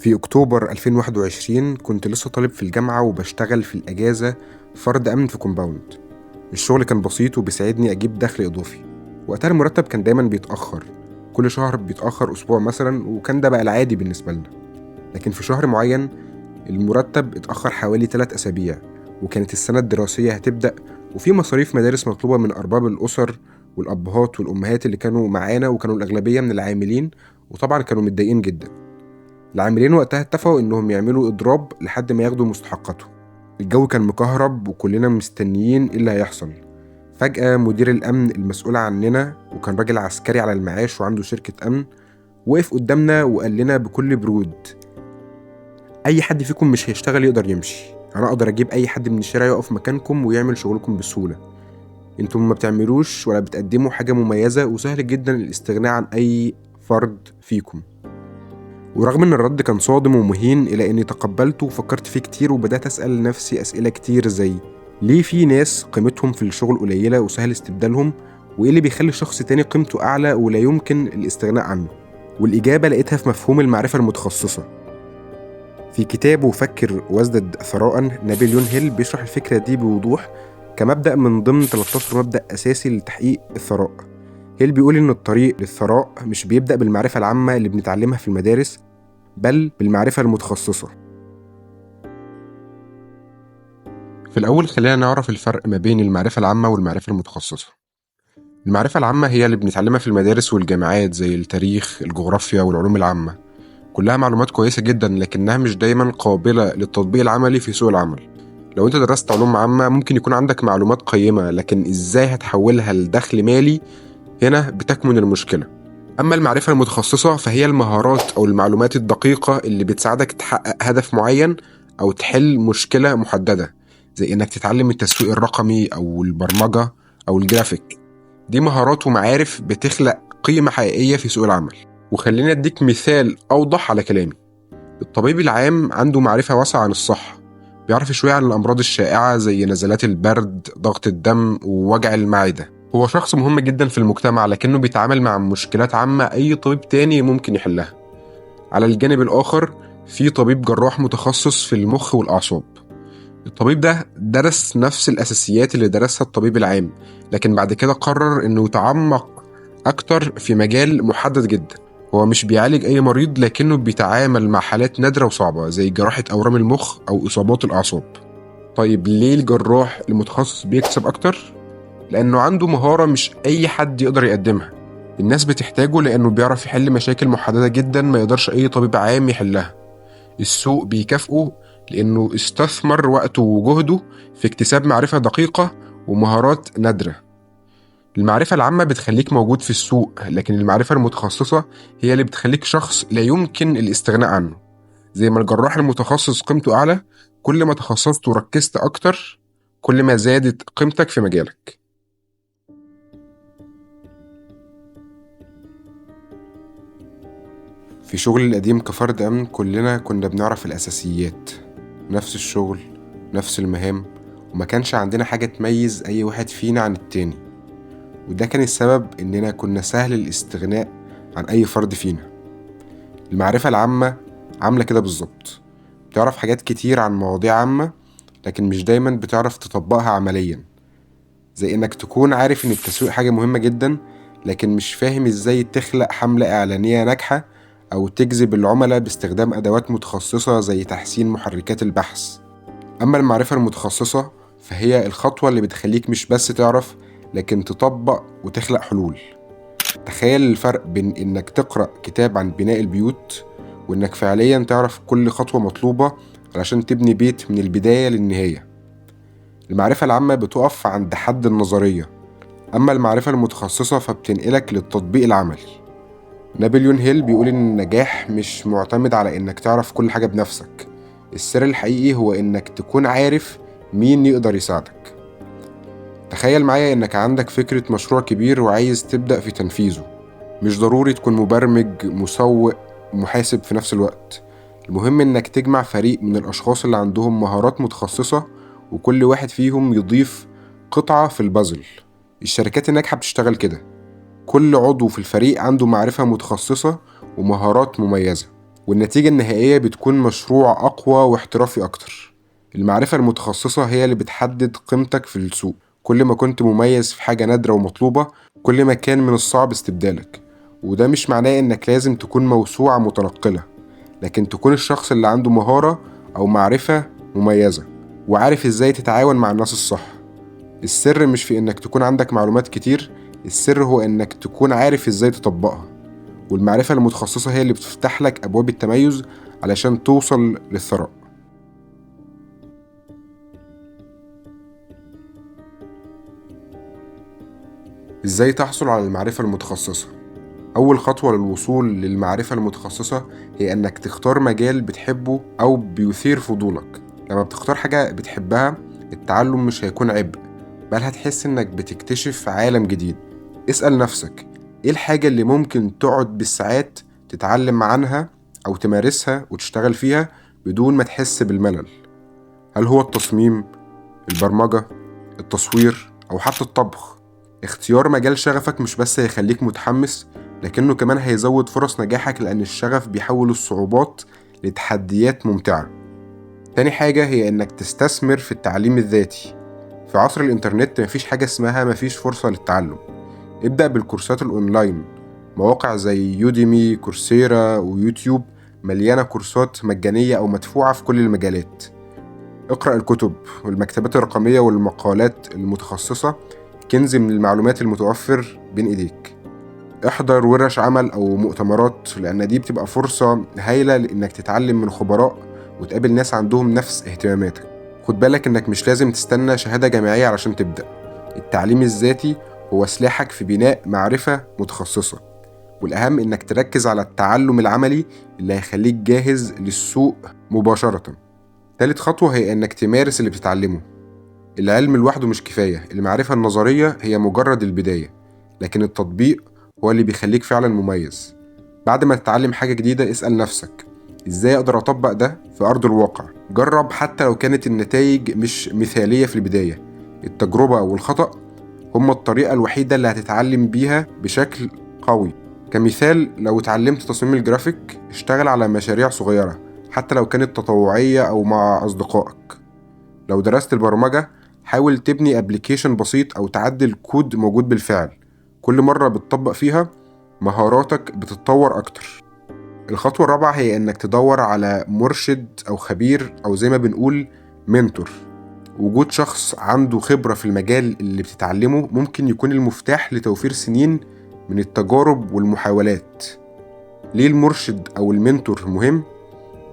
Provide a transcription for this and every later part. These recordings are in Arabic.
في أكتوبر 2021 كنت لسه طالب في الجامعة وبشتغل في الأجازة فرد أمن في كومباوند. الشغل كان بسيط وبيساعدني أجيب دخل إضافي. وقتها المرتب كان دايما بيتأخر، كل شهر بيتأخر أسبوع مثلا، وكان ده بقى العادي بالنسبة لنا. لكن في شهر معين المرتب اتأخر حوالي 3 أسابيع، وكانت السنة الدراسية هتبدأ، وفي مصاريف مدارس مطلوبة من أرباب الأسر والأبهات والأمهات اللي كانوا معانا، وكانوا الأغلبية من العاملين، وطبعا كانوا متضايقين جدا. العاملين وقتها اتفقوا إنهم يعملوا إضراب لحد ما ياخدوا مستحقاتهم. الجو كان مكهرب وكلنا مستنيين إيه اللي هيحصل. فجأة مدير الأمن المسؤول عننا، وكان راجل عسكري على المعاش وعنده شركة أمن، وقف قدامنا وقال لنا بكل برود: أي حد فيكم مش هيشتغل يقدر يمشي. أنا أقدر أجيب أي حد من الشارع يقف مكانكم ويعمل شغلكم بسهولة. انتم ما بتعملوش ولا بتقدموا حاجة مميزة، وسهل جدا الاستغناء عن أي فرد فيكم. ورغم ان الرد كان صادم ومهين، الا اني تقبلته وفكرت فيه كتير، وبدأت أسأل نفسي أسئلة كتير زي: ليه في ناس قيمتهم في الشغل قليلة وسهل استبدالهم؟ وايه اللي بيخلي شخص تاني قيمته أعلى ولا يمكن الاستغناء عنه؟ والإجابة لقيتها في مفهوم المعرفة المتخصصة. في كتابه فكر وازدد ثراء، نابليون هيل بيشرح الفكرة دي بوضوح كمبدأ من ضمن 13 مبدأ أساسي لتحقيق الثراء. هيل بيقول إن الطريق للثراء مش بيبدأ بالمعرفة العامة اللي بنتعلمها في المدارس، بل بالمعرفة المتخصصة. في الأول خلينا نعرف الفرق ما بين المعرفة العامة والمعرفة المتخصصة. المعرفة العامة هي اللي بنتعلمها في المدارس والجامعات، زي التاريخ، الجغرافيا والعلوم العامة. كلها معلومات كويسة جدا، لكنها مش دايما قابلة للتطبيق العملي في سوق العمل. لو انت درست علوم عامة ممكن يكون عندك معلومات قيمة، لكن ازاي هتحولها لدخل مالي؟ هنا بتكمن المشكلة. أما المعرفة المتخصصة فهي المهارات أو المعلومات الدقيقة اللي بتساعدك تحقق هدف معين أو تحل مشكلة محددة، زي إنك تتعلم التسويق الرقمي أو البرمجة أو الجرافيك. دي مهارات ومعارف بتخلق قيمة حقيقية في سوق العمل. وخليني أديك مثال أوضح على كلامي. الطبيب العام عنده معرفة واسعة عن الصحة، بيعرف شوية عن الأمراض الشائعة زي نزلات البرد، ضغط الدم، ووجع المعدة. هو شخص مهم جدا في المجتمع، لكنه بيتعامل مع مشكلات عامة أي طبيب تاني ممكن يحلها. على الجانب الآخر في طبيب جراح متخصص في المخ والأعصاب. الطبيب ده درس نفس الأساسيات اللي درسها الطبيب العام، لكن بعد كده قرر إنه يتعمق أكتر في مجال محدد جدا. هو مش بيعالج أي مريض، لكنه بيتعامل مع حالات نادرة وصعبة زي جراحة أورام المخ أو إصابات الأعصاب. طيب ليه الجراح المتخصص بيكسب أكتر؟ لأنه عنده مهارة مش أي حد يقدر يقدمها. الناس بتحتاجه لأنه بيعرف يحل مشاكل محددة جدا ما يقدرش أي طبيب عام يحلها. السوق بيكافئه لأنه استثمر وقته وجهده في اكتساب معرفة دقيقة ومهارات نادرة. المعرفة العامة بتخليك موجود في السوق، لكن المعرفة المتخصصة هي اللي بتخليك شخص لا يمكن الاستغناء عنه. زي ما الجراح المتخصص قيمته أعلى، كل ما تخصصت وركزت أكتر كل ما زادت قيمتك في مجالك. في شغل القديم كفرد أمن كلنا كنا بنعرف الأساسيات، نفس الشغل، نفس المهام، وما كانش عندنا حاجة تميز أي واحد فينا عن التاني. وده كان السبب إننا كنا سهل الاستغناء عن أي فرد فينا. المعرفة العامة عاملة كده بالظبط، بتعرف حاجات كتير عن مواضيع عامة، لكن مش دايما بتعرف تطبقها عمليا. زي إنك تكون عارف إن التسويق حاجة مهمة جدا، لكن مش فاهم إزاي تخلق حملة إعلانية ناجحة أو تجذب العملاء باستخدام أدوات متخصصة زي تحسين محركات البحث. أما المعرفة المتخصصة فهي الخطوة اللي بتخليك مش بس تعرف، لكن تطبق وتخلق حلول. تخيل الفرق بين إنك تقرأ كتاب عن بناء البيوت، وإنك فعليا تعرف كل خطوة مطلوبة علشان تبني بيت من البداية للنهاية. المعرفة العامة بتقف عند حد النظرية، أما المعرفة المتخصصة فبتنقلك للتطبيق العملي. نابليون هيل بيقول إن النجاح مش معتمد على إنك تعرف كل حاجة بنفسك، السر الحقيقي هو إنك تكون عارف مين يقدر يساعدك. تخيل معايا إنك عندك فكرة مشروع كبير وعايز تبدأ في تنفيذه. مش ضروري تكون مبرمج، مسوق، محاسب في نفس الوقت. المهم إنك تجمع فريق من الأشخاص اللي عندهم مهارات متخصصة، وكل واحد فيهم يضيف قطعة في البازل. الشركات الناجحة بتشتغل كده، كل عضو في الفريق عنده معرفة متخصصة ومهارات مميزة. والنتيجة النهائية بتكون مشروع أقوى واحترافي أكتر. المعرفة المتخصصة هي اللي بتحدد قيمتك في السوق. كل ما كنت مميز في حاجة نادرة ومطلوبة، كل ما كان من الصعب استبدالك. وده مش معناه إنك لازم تكون موسوعة متنقلة، لكن تكون الشخص اللي عنده مهارة أو معرفة مميزة وعارف إزاي تتعاون مع الناس الصح. السر مش في إنك تكون عندك معلومات كتير، السر هو إنك تكون عارف إزاي تطبقها. والمعرفة المتخصصة هي اللي بتفتح لك أبواب التميز علشان توصل للثراء. إزاي تحصل على المعرفة المتخصصة؟ أول خطوة للوصول للمعرفة المتخصصة هي إنك تختار مجال بتحبه أو بيثير فضولك. لما بتختار حاجة بتحبها، التعلم مش هيكون عبء، بل هتحس إنك بتكتشف عالم جديد. اسأل نفسك، إيه الحاجة اللي ممكن تقعد بالساعات تتعلم عنها أو تمارسها وتشتغل فيها بدون ما تحس بالملل؟ هل هو التصميم، البرمجة، التصوير، أو حتى الطبخ؟ اختيار مجال شغفك مش بس هيخليك متحمس، لكنه كمان هيزود فرص نجاحك، لأن الشغف بيحول الصعوبات لتحديات ممتعة. تاني حاجة هي إنك تستثمر في التعليم الذاتي. في عصر الإنترنت مفيش فرصة للتعلم. ابدأ بالكورسات الأونلاين. مواقع زي يوديمي، كورسيرا، ويوتيوب مليانة كورسات مجانية أو مدفوعة في كل المجالات. اقرأ الكتب والمكتبات الرقمية والمقالات المتخصصة، كنز من المعلومات المتوفر بين إيديك. احضر ورش عمل أو مؤتمرات، لأن دي بتبقى فرصة هايلة لإنك تتعلم من خبراء وتقابل ناس عندهم نفس اهتماماتك. خد بالك إنك مش لازم تستنى شهادة جامعية علشان تبدأ. التعليم الذاتي هو سلاحك في بناء معرفة متخصصة، والأهم إنك تركز على التعلم العملي اللي هيخليك جاهز للسوق مباشرة. تالت خطوة هي إنك تمارس اللي بتتعلمه. العلم لوحده مش كفاية، المعرفة النظرية هي مجرد البداية، لكن التطبيق هو اللي بيخليك فعلا مميز. بعد ما تتعلم حاجة جديدة، اسأل نفسك، إزاي أقدر أطبق ده في أرض الواقع؟ جرب حتى لو كانت النتائج مش مثالية في البداية. التجربة والخطأ هما الطريقة الوحيدة اللي هتتعلم بيها بشكل قوي. كمثال، لو اتعلمت تصميم الجرافيك، اشتغل على مشاريع صغيرة حتى لو كانت تطوعية أو مع أصدقائك. لو درست البرمجة، حاول تبني ابليكيشن بسيط أو تعدل كود موجود بالفعل. كل مرة بتطبق فيها، مهاراتك بتتطور أكتر. الخطوة الرابعة هي إنك تدور على مرشد أو خبير، أو زي ما بنقول منتور. وجود شخص عنده خبرة في المجال اللي بتتعلمه ممكن يكون المفتاح لتوفير سنين من التجارب والمحاولات. ليه المرشد أو المنتور مهم؟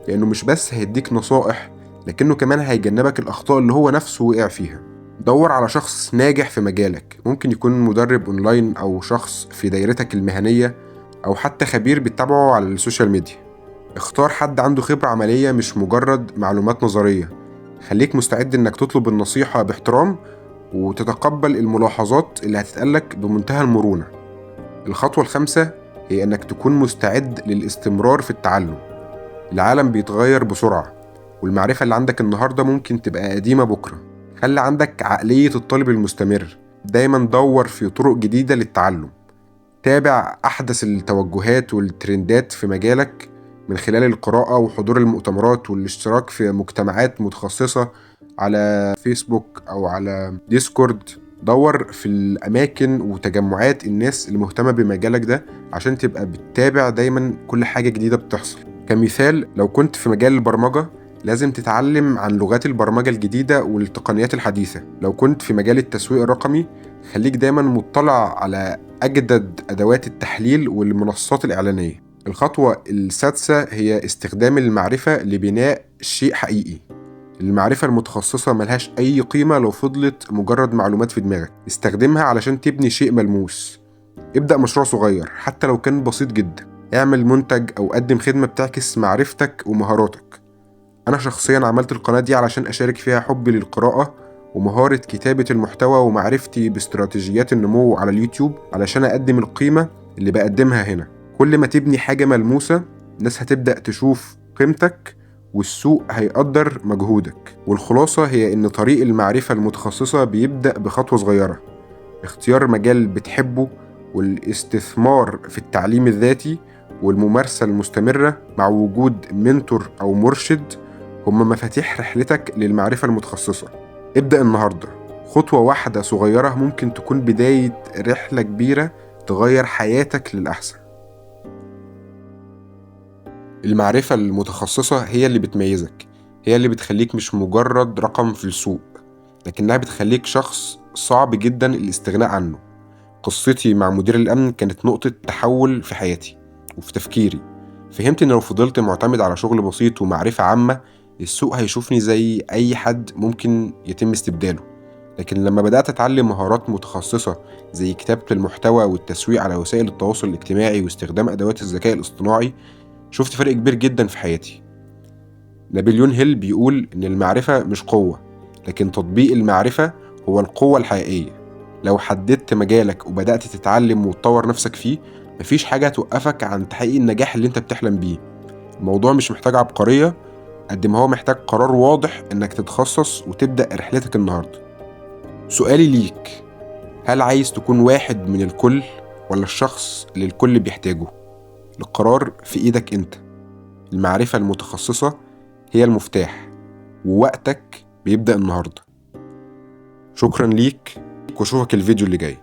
لأنه مش بس هيديك نصائح، لكنه كمان هيجنبك الأخطاء اللي هو نفسه وقع فيها. دور على شخص ناجح في مجالك، ممكن يكون مدرب أونلاين أو شخص في دايرتك المهنية أو حتى خبير بتتابعه على السوشيال ميديا. اختار حد عنده خبرة عملية مش مجرد معلومات نظرية. خليك مستعد إنك تطلب النصيحة باحترام وتتقبل الملاحظات اللي هتتقالك بمنتهى المرونة. الخطوة الخامسة هي إنك تكون مستعد للاستمرار في التعلم. العالم بيتغير بسرعة، والمعرفة اللي عندك النهاردة ممكن تبقى قديمة بكرة. خلي عندك عقلية الطالب المستمر، دايما دور في طرق جديدة للتعلم. تابع أحدث التوجهات والترندات في مجالك من خلال القراءة وحضور المؤتمرات والاشتراك في مجتمعات متخصصة على فيسبوك أو على ديسكورد. دور في الأماكن وتجمعات الناس اللي مهتمة بمجالك ده عشان تبقى بتتابع دايما كل حاجة جديدة بتحصل. كمثال، لو كنت في مجال البرمجة، لازم تتعلم عن لغات البرمجة الجديدة والتقنيات الحديثة. لو كنت في مجال التسويق الرقمي، خليك دايما مطلع على أجدد أدوات التحليل والمنصات الإعلانية. الخطوة السادسة هي استخدام المعرفة لبناء شيء حقيقي. المعرفة المتخصصة ملهاش أي قيمة لو فضلت مجرد معلومات في دماغك. استخدمها علشان تبني شيء ملموس. ابدأ مشروع صغير حتى لو كان بسيط جدا. اعمل منتج أو قدم خدمة بتعكس معرفتك ومهاراتك. أنا شخصيا عملت القناة دي علشان أشارك فيها حبي للقراءة ومهارة كتابة المحتوى ومعرفتي باستراتيجيات النمو على اليوتيوب، علشان أقدم القيمة اللي بقدمها هنا. كل ما تبني حاجة ملموسة، الناس هتبدأ تشوف قيمتك والسوق هيقدر مجهودك. والخلاصة هي إن طريق المعرفة المتخصصة بيبدأ بخطوة صغيرة: اختيار مجال بتحبه، والاستثمار في التعليم الذاتي، والممارسة المستمرة مع وجود منتور أو مرشد هم مفاتيح رحلتك للمعرفة المتخصصة. ابدأ النهاردة، خطوة واحدة صغيرة ممكن تكون بداية رحلة كبيرة تغير حياتك للأحسن. المعرفة المتخصصة هي اللي بتميزك، هي اللي بتخليك مش مجرد رقم في السوق، لكنها بتخليك شخص صعب جدا الاستغناء عنه. قصتي مع مدير الأمن كانت نقطة تحول في حياتي وفي تفكيري. فهمت إن لو فضلت معتمد على شغل بسيط ومعرفة عامة، السوق هيشوفني زي أي حد ممكن يتم استبداله. لكن لما بدأت أتعلم مهارات متخصصة زي كتابة المحتوى والتسويق على وسائل التواصل الاجتماعي واستخدام أدوات الذكاء الاصطناعي، شفت فرق كبير جدا في حياتي. نابليون هيل بيقول إن المعرفة مش قوة، لكن تطبيق المعرفة هو القوة الحقيقية. لو حددت مجالك وبدأت تتعلم وتطور نفسك فيه، مفيش حاجة توقفك عن تحقيق النجاح اللي انت بتحلم بيه. الموضوع مش محتاج عبقرية قد ما هو محتاج قرار واضح انك تتخصص وتبدأ رحلتك النهاردة. سؤالي ليك، هل عايز تكون واحد من الكل ولا الشخص اللي الكل بيحتاجه؟ القرار في ايدك انت. المعرفة المتخصصة هي المفتاح، ووقتك بيبدأ النهاردة. شكرا ليك، واشوفك الفيديو اللي جاي.